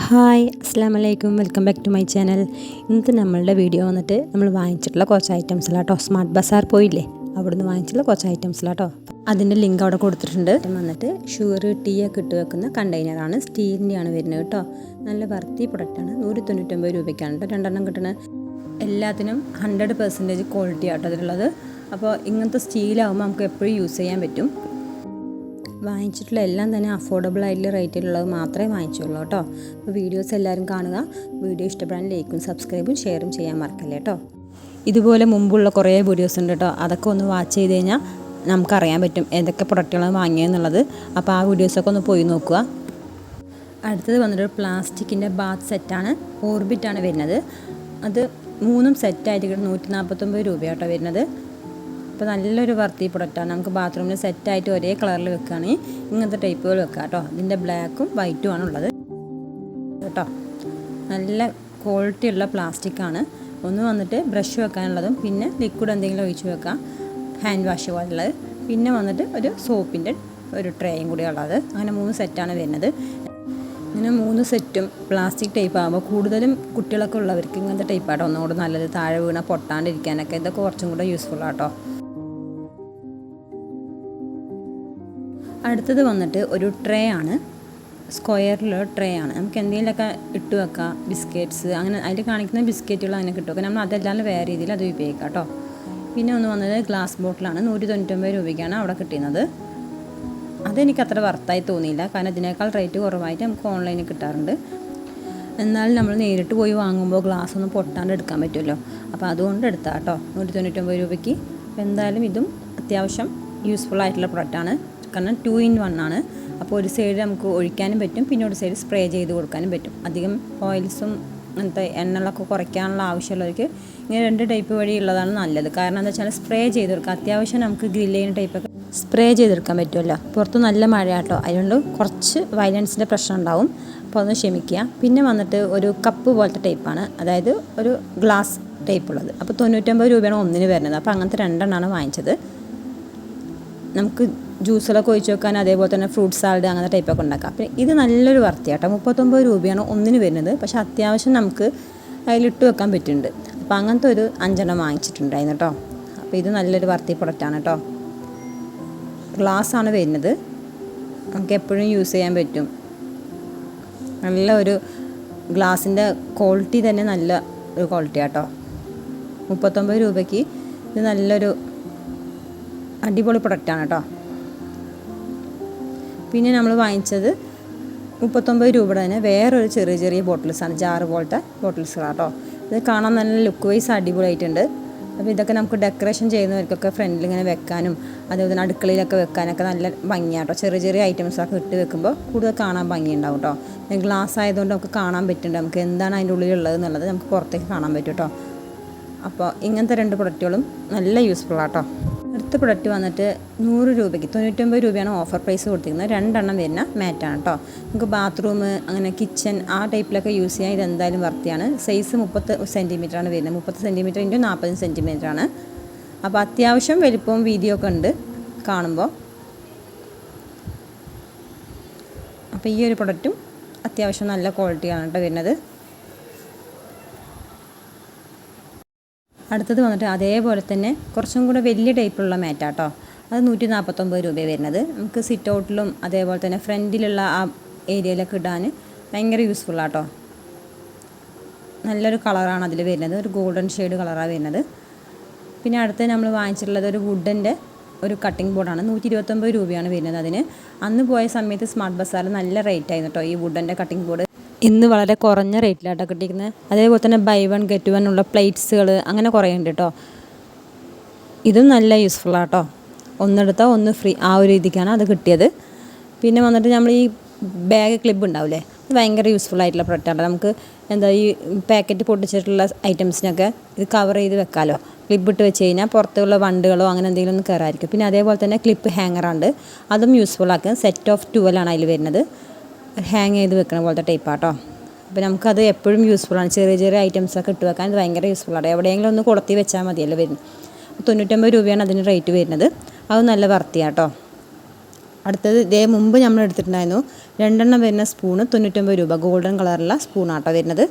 Hi അസ്സാം വലൈക്കും welcome back to my channel. ഇന്നത്തെ നമ്മളുടെ വീഡിയോ വന്നിട്ട് നമ്മൾ വാങ്ങിച്ചിട്ടുള്ള കുറച്ച് ഐറ്റംസിലാട്ടോ. സ്മാർട്ട് ബസാർ പോയില്ലേ, അവിടുന്ന് വാങ്ങിച്ചിട്ടുള്ള കുറച്ച് ഐറ്റംസിലാട്ടോ. അതിൻ്റെ ലിങ്ക് അവിടെ കൊടുത്തിട്ടുണ്ട്. വന്നിട്ട് ഷുഗർ ടീ ഒക്കെ ഇട്ട് വെക്കുന്ന കണ്ടെയ്നറാണ്, സ്റ്റീലിൻ്റെയാണ് വരുന്നത് കേട്ടോ. നല്ല വർത്തി പ്രൊഡക്റ്റാണ്. 199 രൂപയ്ക്കാണ് കേട്ടോ രണ്ടെണ്ണം കിട്ടുന്നത്. എല്ലാത്തിനും 100% ക്വാളിറ്റി ആട്ടോ അതിലുള്ളത്. അപ്പോൾ ഇങ്ങനത്തെ സ്റ്റീലാകുമ്പോൾ നമുക്ക് എപ്പോഴും യൂസ് ചെയ്യാൻ പറ്റും. വാങ്ങിച്ചിട്ടുള്ള എല്ലാം തന്നെ അഫോർഡബിൾ ആയിട്ടുള്ള റേറ്റിലുള്ളത് മാത്രമേ വാങ്ങിച്ചുള്ളൂ കേട്ടോ. അപ്പോൾ വീഡിയോസ് എല്ലാവരും കാണുക. വീഡിയോ ഇഷ്ടപ്പെടാൻ ലൈക്കും സബ്സ്ക്രൈബും ഷെയറും ചെയ്യാൻ മറക്കല്ലേ കേട്ടോ. ഇതുപോലെ മുമ്പുള്ള കുറേ വീഡിയോസ് ഉണ്ട് കേട്ടോ. അതൊക്കെ ഒന്ന് വാച്ച് ചെയ്ത് കഴിഞ്ഞാൽ നമുക്കറിയാൻ പറ്റും ഏതൊക്കെ പ്രൊഡക്റ്റുകളാണ് വാങ്ങിയതെന്നുള്ളത്. അപ്പോൾ ആ വീഡിയോസൊക്കെ ഒന്ന് പോയി നോക്കുക. അടുത്തത് വന്നിട്ട് പ്ലാസ്റ്റിക്കിൻ്റെ ബാത്ത് സെറ്റാണ്. ഓർബിറ്റാണ് വരുന്നത്. അത് 3 സെറ്റായിട്ട് 149 രൂപയാട്ടോ വരുന്നത്. അപ്പോൾ നല്ലൊരു വർത്തി പ്രൊഡക്റ്റാണ്. നമുക്ക് ബാത്റൂമിൽ സെറ്റായിട്ട് ഒരേ കളറിൽ വെക്കുകയാണെങ്കിൽ ഇങ്ങനത്തെ ടൈപ്പുകൾ വെക്കാം കേട്ടോ. ഇതിൻ്റെ ബ്ലാക്കും വൈറ്റും ആണ് ഉള്ളത് കേട്ടോ. നല്ല ക്വാളിറ്റി ഉള്ള പ്ലാസ്റ്റിക്കാണ്. ഒന്ന് വന്നിട്ട് ബ്രഷ് വെക്കാനുള്ളതും, പിന്നെ ലിക്വിഡ് എന്തെങ്കിലും ഒഴിച്ച് വെക്കാം, ഹാൻഡ് വാഷ് പോലുള്ളത്, പിന്നെ വന്നിട്ട് ഒരു സോപ്പിൻ്റെ ഒരു ട്രേയും കൂടി ഉള്ളത്. അങ്ങനെ 3 സെറ്റാണ് വരുന്നത്. ഇങ്ങനെ 3 സെറ്റും പ്ലാസ്റ്റിക് ടൈപ്പ് ആകുമ്പോൾ കൂടുതലും കുട്ടികളൊക്കെ ഉള്ളവർക്ക് ഇങ്ങനത്തെ ടൈപ്പാട്ടോ ഒന്നുകൂടെ നല്ലത്. താഴെ വീണ പൊട്ടാണ്ടിരിക്കാനൊക്കെ ഇതൊക്കെ കുറച്ചും കൂടെ യൂസ്ഫുൾ ആട്ടോ. അടുത്തത് വന്നിട്ട് ഒരു ട്രേ ആണ്. സ്ക്വയറിലുള്ള ട്രേ ആണ്. നമുക്ക് എന്തെങ്കിലുമൊക്കെ ഇട്ട് വെക്കാം. ബിസ്ക്കറ്റ്സ് അങ്ങനെ അതിൽ കാണിക്കുന്ന ബിസ്ക്കറ്റുകൾ അങ്ങനെ കിട്ടും. നമ്മൾ അതെല്ലാം വേറെ രീതിയിൽ അത് ഉപയോഗിക്കാം കേട്ടോ. പിന്നെ ഒന്ന് വന്നത് ഗ്ലാസ് ബോട്ടിലാണ്. 199 രൂപയ്ക്കാണ് അവിടെ കിട്ടുന്നത്. അതെനിക്ക് അത്ര വർത്തായി തോന്നിയില്ല, കാരണം ഇതിനേക്കാൾ റേറ്റ് കുറവായിട്ട് നമുക്ക് ഓൺലൈനിൽ കിട്ടാറുണ്ട്. എന്നാലും നമ്മൾ നേരിട്ട് പോയി വാങ്ങുമ്പോൾ ഗ്ലാസ് ഒന്നും പൊട്ടാണ്ട് എടുക്കാൻ പറ്റുമല്ലോ. അപ്പോൾ അതുകൊണ്ട് എടുത്താൽ കേട്ടോ 199 രൂപയ്ക്ക്. അപ്പോൾ എന്തായാലും ഇതും അത്യാവശ്യം യൂസ്ഫുൾ ആയിട്ടുള്ള പ്രൊഡക്റ്റാണ്. കാരണം 2 in 1 ആണ്. അപ്പോൾ ഒരു സൈഡ് നമുക്ക് ഒഴിക്കാനും പറ്റും, പിന്നെ ഒരു സൈഡ് സ്പ്രേ ചെയ്ത് കൊടുക്കാനും പറ്റും. അധികം ഓയിൽസും അങ്ങനത്തെ എണ്ണകളൊക്കെ കുറയ്ക്കാനുള്ള ആവശ്യമുള്ളവർക്ക് ഇങ്ങനെ 2 ടൈപ്പ് വഴി ഉള്ളതാണ് നല്ലത്. കാരണം എന്താ വെച്ചാൽ സ്പ്രേ ചെയ്ത് കൊടുക്കുക. അത്യാവശ്യം നമുക്ക് ഗ്രില്ല് ചെയ്യുന്ന ടൈപ്പൊക്കെ സ്പ്രേ ചെയ്തെടുക്കാൻ പറ്റുമല്ലോ. പുറത്ത് നല്ല മഴയാട്ടോ, അതുകൊണ്ട് കുറച്ച് വയലൻസിൻ്റെ പ്രശ്നം ഉണ്ടാവും. അപ്പോൾ ഒന്ന് ക്ഷമിക്കുക. പിന്നെ വന്നിട്ട് ഒരു കപ്പ് പോലത്തെ ടൈപ്പാണ്, അതായത് ഒരു ഗ്ലാസ് ടൈപ്പ് ഉള്ളത്. അപ്പോൾ 99 രൂപയാണ് ഒന്നിന് വരുന്നത്. അപ്പോൾ അങ്ങനത്തെ 2 എണ്ണമാണ് വാങ്ങിച്ചത്. നമുക്ക് ജ്യൂസുകളൊക്കെ ഒഴിച്ച് വെക്കാൻ, അതേപോലെ തന്നെ ഫ്രൂട്ട് സാലഡ് അങ്ങനത്തെ ടൈപ്പൊക്കെ ഉണ്ടാക്കാം. പിന്നെ ഇത് നല്ലൊരു വർത്തിയാട്ടോ. 39 രൂപയാണ് ഒന്നിന് വരുന്നത്. പക്ഷേ അത്യാവശ്യം നമുക്ക് അതിലിട്ട് വെക്കാൻ പറ്റുന്നുണ്ട്. അപ്പോൾ അങ്ങനത്തെ ഒരു 5 എണ്ണം വാങ്ങിച്ചിട്ടുണ്ടായിരുന്നു കേട്ടോ. അപ്പോൾ ഇത് നല്ലൊരു വർത്തി പ്രൊഡക്റ്റാണ് കേട്ടോ. ഗ്ലാസ്സാണ് വരുന്നത്. നമുക്ക് എപ്പോഴും യൂസ് ചെയ്യാൻ പറ്റും. നല്ല ഒരു ഗ്ലാസിൻ്റെ ക്വാളിറ്റി തന്നെ നല്ല ഒരു ക്വാളിറ്റി കേട്ടോ. 39 രൂപയ്ക്ക് ഇത് നല്ലൊരു അടിപൊളി പ്രൊഡക്റ്റാണ് കേട്ടോ. പിന്നെ നമ്മൾ വാങ്ങിച്ചത് 39 രൂപയുടെ തന്നെ വേറൊരു ചെറിയ ചെറിയ ബോട്ടിൽസാണ്, ജാറ് പോലത്തെ ബോട്ടിൽസാണ് കേട്ടോ. ഇത് കാണാൻ നല്ല ലുക്ക് വൈസ് അടിപൊളിയായിട്ടുണ്ട്. അപ്പോൾ ഇതൊക്കെ നമുക്ക് ഡെക്കറേഷൻ ചെയ്യുന്നവർക്കൊക്കെ ഫ്രണ്ടിൽ ഇങ്ങനെ വെക്കാനും, അതേപോലെ തന്നെ അടുക്കളയിലൊക്കെ വെക്കാനൊക്കെ നല്ല ഭംഗിയാട്ടോ. ചെറിയ ചെറിയ ഐറ്റംസൊക്കെ ഇട്ട് വെക്കുമ്പോൾ കൂടുതൽ കാണാൻ ഭംഗിയുണ്ടാവും കേട്ടോ. ഗ്ലാസ് ആയതുകൊണ്ട് നമുക്ക് കാണാൻ പറ്റുന്നുണ്ട്, നമുക്ക് എന്താണ് അതിൻ്റെ ഉള്ളിലുള്ളത് എന്നുള്ളത് നമുക്ക് പുറത്തേക്ക് കാണാൻ പറ്റും കേട്ടോ. അപ്പോൾ ഇങ്ങനത്തെ 2 പ്രൊഡക്റ്റുകളും നല്ല യൂസ്ഫുൾ ആട്ടോ. അടുത്ത പ്രൊഡക്റ്റ് വന്നിട്ട് 100 രൂപയ്ക്ക് 99 രൂപയാണ് ഓഫർ പ്രൈസ് കൊടുത്തിരിക്കുന്നത്. 2 എണ്ണം വരുന്ന മാറ്റാണ് കേട്ടോ. നമുക്ക് ബാത്റൂം അങ്ങനെ കിച്ചൺ ആ ടൈപ്പിലൊക്കെ യൂസ് ചെയ്യാൻ ഇത് എന്തായാലും വർത്തിയാണ്. സൈസ് 30 സെൻറ്റിമീറ്ററാണ് വരുന്നത്. 30 സെൻറ്റിമീറ്റർ ഇൻറ്റു 40 സെൻറ്റിമീറ്ററാണ്. അപ്പോൾ അത്യാവശ്യം വലിപ്പവും വീതിയൊക്കെ ഉണ്ട് കാണുമ്പോൾ. അപ്പോൾ ഈ ഒരു പ്രൊഡക്റ്റും അത്യാവശ്യം നല്ല ക്വാളിറ്റിയാണ് കേട്ടോ വരുന്നത്. അടുത്തത് വന്നിട്ട് അതേപോലെ തന്നെ കുറച്ചും കൂടെ വലിയ ടൈപ്പിലുള്ള മാറ്റാട്ടോ. അത് 149 രൂപ വരുന്നത്. നമുക്ക് സിറ്റ് ഔട്ടിലും അതേപോലെ തന്നെ ഫ്രണ്ടിലുള്ള ആ ഏരിയയിലൊക്കെ ഇടാൻ ഭയങ്കര യൂസ്ഫുൾ ആട്ടോ. നല്ലൊരു കളറാണ് അതിൽ വരുന്നത്, ഒരു ഗോൾഡൻ ഷെയ്ഡ് കളറാണ് വരുന്നത്. പിന്നെ അടുത്ത് നമ്മൾ വാങ്ങിച്ചിട്ടുള്ളത് ഒരു വുഡൻ്റെ ഒരു കട്ടിംഗ് ബോർഡാണ്. 129 രൂപയാണ് വരുന്നത് അതിന്. അന്ന് പോയ സമയത്ത് സ്മാർട്ട് ബസാറിൽ നല്ല റേറ്റ് ആയിരുന്നു കേട്ടോ ഈ വുഡൻ്റെ കട്ടിംഗ് ബോർഡ്. ഇന്ന് വളരെ കുറഞ്ഞ റേറ്റിലാട്ടോ കിട്ടിയിരിക്കുന്നത്. അതേപോലെ തന്നെ ബൈ 1 get 1 ഉള്ള പ്ലേറ്റ്സുകൾ അങ്ങനെ കുറേ ഉണ്ട് കേട്ടോ. ഇതും നല്ല യൂസ്ഫുൾ ആട്ടോ. ഒന്നെടുത്താൽ ഒന്ന് ഫ്രീ, ആ ഒരു രീതിക്കാണ് അത് കിട്ടിയത്. പിന്നെ വന്നിട്ട് നമ്മൾ ഈ ബാഗ് ക്ലിപ്പ് ഉണ്ടാവില്ലേ, അത് ഭയങ്കര യൂസ്ഫുൾ ആയിട്ടുള്ള പ്രൊഡക്റ്റാണ്. നമുക്ക് എന്താ ഈ പാക്കറ്റ് പൊട്ടിച്ചിട്ടുള്ള ഐറ്റംസിനൊക്കെ ഇത് കവർ ചെയ്ത് വെക്കാമല്ലോ. ക്ലിപ്പ് ഇട്ട് വെച്ച് കഴിഞ്ഞാൽ പുറത്തുള്ള വണ്ടുകളോ അങ്ങനെ എന്തെങ്കിലും ഒന്ന് കയറായിരിക്കും. പിന്നെ അതേപോലെ തന്നെ ക്ലിപ്പ് ഹാങ്ങറുണ്ട്, അതും യൂസ്ഫുൾ ആക്കുക. സെറ്റ് ഓഫ് 12 ആണ് അതിൽ വരുന്നത്. ഹാങ് ചെയ്ത് വെക്കുന്ന പോലത്തെ ടൈപ്പാട്ടോ. അപ്പോൾ നമുക്കത് എപ്പോഴും യൂസ്ഫുള്ളാണ്. ചെറിയ ചെറിയ ഐറ്റംസൊക്കെ ഇട്ട് വെക്കാൻ ഇത് ഭയങ്കര യൂസ്ഫുള്ളാണ്. എവിടെയെങ്കിലും ഒന്ന് കൊളുത്തി വെച്ചാൽ മതിയല്ലോ വരുന്നത്. 99 രൂപയാണ് അതിന് റേറ്റ് വരുന്നത്. അത് നല്ല വർത്തിയാട്ടോ. അടുത്തത് ഇതേ മുമ്പ് നമ്മൾ എടുത്തിട്ടുണ്ടായിരുന്നു 2 വരുന്ന സ്പൂണ് 99 രൂപ, ഗോൾഡൻ കളറുള്ള സ്പൂണാട്ടോ വരുന്നത്.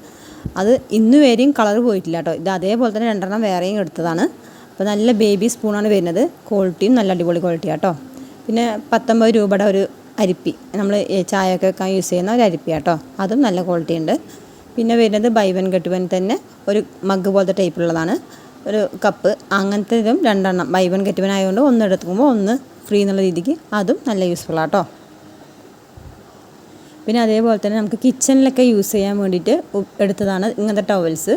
അത് ഇന്ന് വരെയും കളർ പോയിട്ടില്ല കേട്ടോ. ഇത് അതേപോലെ തന്നെ 2 വേറെയും എടുത്തതാണ്. അപ്പോൾ നല്ല ബേബി സ്പൂണാണ് വരുന്നത്. ക്വാളിറ്റിയും നല്ല അടിപൊളി ക്വാളിറ്റി ആട്ടോ. പിന്നെ 19 രൂപയുടെ ഒരു അരിപ്പി, നമ്മൾ ചായയൊക്കെ വെക്കാൻ യൂസ് ചെയ്യുന്ന ഒരു അരിപ്പി ആട്ടോ. അതും നല്ല ക്വാളിറ്റി ഉണ്ട്. പിന്നെ വരുന്നത് ബൈ വൺ ഗെറ്റ് വൺ തന്നെ ഒരു മഗ് പോലത്തെ ടൈപ്പുള്ളതാണ്, ഒരു കപ്പ്. അങ്ങനത്തെ ഇതും 2 ബൈ വൺ ഗെറ്റ് വൺ ആയതുകൊണ്ട് ഒന്ന് എടുക്കുമ്പോൾ ഒന്ന് ഫ്രീ എന്നുള്ള രീതിക്ക് അതും നല്ല യൂസ്ഫുൾ ആട്ടോ. പിന്നെ അതേപോലെ തന്നെ നമുക്ക് കിച്ചണിലൊക്കെ യൂസ് ചെയ്യാൻ വേണ്ടിയിട്ട് എടുത്തതാണ് ഇങ്ങനത്തെ ടവൽസ്.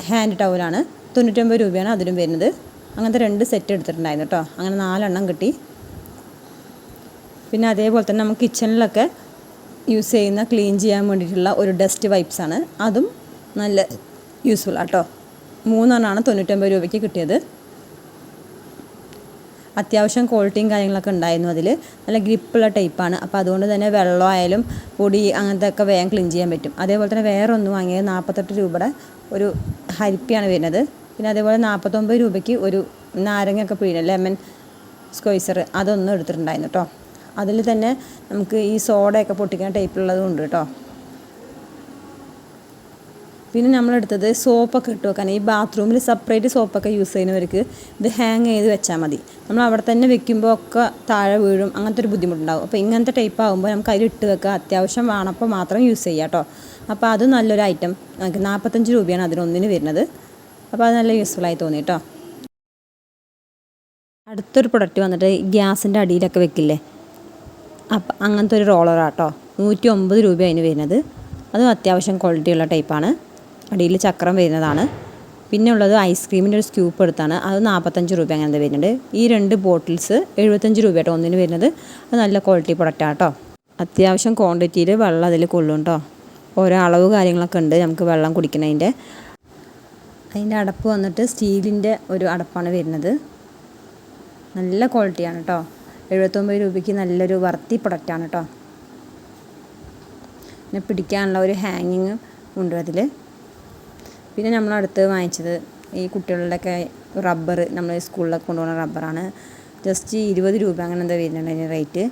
ഹാൻഡ് ടവലാണ്, 99 രൂപയാണ് അതിനും വരുന്നത്. അങ്ങനത്തെ 2 സെറ്റ് എടുത്തിട്ടുണ്ടായിരുന്നു കേട്ടോ. അങ്ങനെ 4 കിട്ടി. പിന്നെ അതേപോലെ തന്നെ നമുക്ക് കിച്ചണിലൊക്കെ യൂസ് ചെയ്യുന്ന ക്ലീൻ ചെയ്യാൻ വേണ്ടിയിട്ടുള്ള ഒരു ഡസ്റ്റ് വൈപ്സാണ്, അതും നല്ല യൂസ്ഫുൾ ആട്ടോ. 3 99 രൂപയ്ക്ക് കിട്ടിയത്. അത്യാവശ്യം ക്വാളിറ്റിയും കാര്യങ്ങളൊക്കെ ഉണ്ടായിരുന്നു. അതിൽ നല്ല ഗ്രിപ്പുള്ള ടൈപ്പാണ്. അപ്പോൾ അതുകൊണ്ട് തന്നെ വെള്ളമായാലും പൊടി അങ്ങനത്തെ ഒക്കെ വേഗം ക്ലീൻ ചെയ്യാൻ പറ്റും. അതേപോലെ തന്നെ വേറെ ഒന്ന് വാങ്ങിയത് 48 രൂപയുടെ ഒരു ഹരിപ്പിയാണ് വരുന്നത്. പിന്നെ അതേപോലെ 49 രൂപയ്ക്ക് ഒരു നാരങ്ങയൊക്കെ പിഴിഞ്ഞ ലെമൺ സ്ക്വൈസർ അതൊന്നും എടുത്തിട്ടുണ്ടായിരുന്നു കേട്ടോ. അതിൽ തന്നെ നമുക്ക് ഈ സോഡയൊക്കെ പൊട്ടിക്കുന്ന ടൈപ്പുള്ളതും ഉണ്ട് കേട്ടോ. പിന്നെ നമ്മളെടുത്തത് സോപ്പൊക്കെ ഇട്ട് വെക്കാൻ, ഈ ബാത്റൂമിൽ സെപ്പറേറ്റ് സോപ്പൊക്കെ യൂസ് ചെയ്യുന്നവർക്ക് ഇത് ഹാങ് ചെയ്ത് വെച്ചാൽ മതി. നമ്മൾ അവിടെ തന്നെ വെക്കുമ്പോൾ ഒക്കെ താഴെ വീഴും, അങ്ങനത്തെ ഒരു ബുദ്ധിമുട്ടുണ്ടാകും. അപ്പോൾ ഇങ്ങനത്തെ ടൈപ്പ് ആകുമ്പോൾ നമുക്ക് അതിൽ ഇട്ട് വെക്കുക, അത്യാവശ്യം വേണപ്പോൾ മാത്രം യൂസ് ചെയ്യുക കേട്ടോ. അപ്പോൾ അത് നല്ലൊരു ഐറ്റം. നമുക്ക് 45 രൂപയാണ് അതിനൊന്നിന് വരുന്നത്. അപ്പോൾ അത് നല്ല യൂസ്ഫുള്ളായി തോന്നി കേട്ടോ. അടുത്തൊരു പ്രൊഡക്റ്റ് വന്നിട്ട് ഗ്യാസിൻ്റെ അടിയിലൊക്കെ വെക്കില്ലേ, അപ്പം അങ്ങനത്തെ ഒരു റോളറാട്ടോ. 109 രൂപ അതിന് വരുന്നത്. അതും അത്യാവശ്യം ക്വാളിറ്റിയുള്ള ടൈപ്പാണ്. അടിയിൽ ചക്രം വരുന്നതാണ്. പിന്നെ ഉള്ളത് ഐസ്ക്രീമിൻ്റെ ഒരു സ്ക്യൂപ്പ് എടുത്താണ്, അത് 45 രൂപ അങ്ങനത്തെ വരുന്നുണ്ട്. ഈ 2 ബോട്ടിൽസ് 75 രൂപ കേട്ടോ ഒന്നിന് വരുന്നത്. അത് നല്ല ക്വാളിറ്റി പ്രൊഡക്റ്റാണ് കേട്ടോ. അത്യാവശ്യം ക്വാണ്ടിറ്റിയിൽ വെള്ളം അതിൽ കൊള്ളും കേട്ടോ. ഓരോ അളവ് കാര്യങ്ങളൊക്കെ ഉണ്ട് നമുക്ക് വെള്ളം കുടിക്കുന്നതിൻ്റെ. അതിൻ്റെ അടപ്പ് വന്നിട്ട് സ്റ്റീലിൻ്റെ ഒരു അടപ്പാണ് വരുന്നത്. നല്ല ക്വാളിറ്റിയാണ് കേട്ടോ. 79 രൂപയ്ക്ക് നല്ലൊരു വർത്തി പ്രൊഡക്റ്റാണ് കേട്ടോ. പിന്നെ പിടിക്കാനുള്ള ഒരു ഹാങ്ങിങ് ഉണ്ട് അതിൽ. പിന്നെ നമ്മളടുത്ത് വാങ്ങിച്ചത് ഈ കുട്ടികളുടെയൊക്കെ റബ്ബർ, നമ്മൾ സ്കൂളിലൊക്കെ കൊണ്ടുപോകുന്ന റബ്ബറാണ്. ജസ്റ്റ് 20 രൂപ അങ്ങനെ എന്താ വരുന്നുണ്ട് അതിന് റേറ്റ്.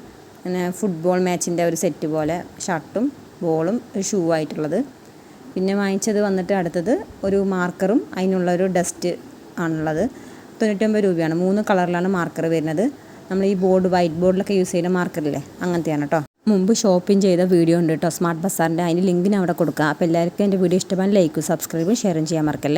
പിന്നെ ഫുട്ബോൾ മാച്ചിൻ്റെ ഒരു സെറ്റ് പോലെ ഷർട്ടും ബോളും ഒരു ഷൂ ആയിട്ടുള്ളത്. പിന്നെ വാങ്ങിച്ചത് വന്നിട്ട് അടുത്തത് ഒരു മാർക്കറും അതിനുള്ളൊരു ഡസ്റ്റ് ആണുള്ളത്. 99 രൂപയാണ്. 3 കളറിലാണ് മാർക്കർ വരുന്നത്. നമ്മൾ ഈ ബോർഡ് വൈറ്റ് ബോർഡിലൊക്കെ യൂസ് ചെയ്യുന്ന മാർക്കറില്ലേ, അങ്ങനത്തെയാണ് കേട്ടോ. മുമ്പ് ഷോപ്പിംഗ് ചെയ്ത വീഡിയോ ഉണ്ട് കേട്ടോ സ്മാർട്ട് ബസാറിൻ്റെ, അതിന് ലിങ്ക് ഞാൻ അവിടെ കൊടുക്കുക. അപ്പോൾ എല്ലാവർക്കും എൻ്റെ വീഡിയോ ഇഷ്ടപ്പെടാൻ ലൈക്കും സബ്സ്ക്രൈബും ഷെയറും ചെയ്യാൻ മറക്കല്ലേ.